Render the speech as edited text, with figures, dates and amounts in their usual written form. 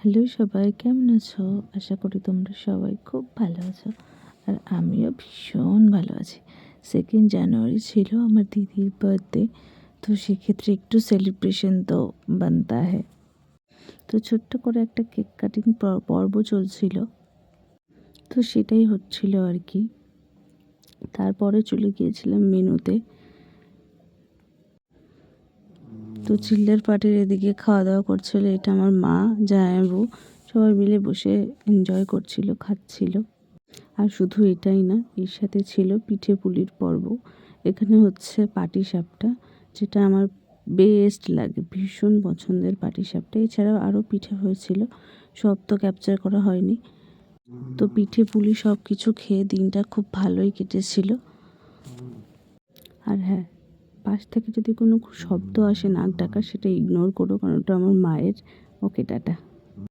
Hello সবাই, কেমন আছো? আশা করি তোমরা সবাই খুব ভালো আছো। আর আমিও ভীষণ ভালো আছি। 2nd জানুয়ারি ছিল আমার দিদির বার্থডে, তো সেক্ষেত্রে একটু সেলিব্রেশন তো বানতা হ্যায়। তো ছোট্ট করে একটা কেক কাটিং পর্ব চলছিল, তো সেটাই হচ্ছিল আর কি। তারপরে চলে গিয়েছিলাম মেনুতে। তো চিল্লার পার্টির এদিকে খাওয়া দাওয়া করছিল, এটা আমার মা, জামাইবাবু সবাই মিলে বসে এনজয় করছিল, খাচ্ছিল। আর শুধু এটাই না, এর সাথে ছিল পিঠে পুলির পর্ব। এখানে হচ্ছে পাটিসাপটা, যেটা আমার বেস্ট লাগে, ভীষণ পছন্দের পাটিসাপটা। এছাড়াও আরও পিঠে হয়েছিল, সব তো ক্যাপচার করা হয়নি। তো পিঠে পুলি সব কিছু খেয়ে দিনটা খুব ভালোই কেটেছিল। আর হ্যাঁ, পাশ থেকে যদি কোনো শব্দ আসে নাক ডাকা, সেটা ইগনোর করো, কারণ ওটা আমার মায়ের। ওকে, টাটা।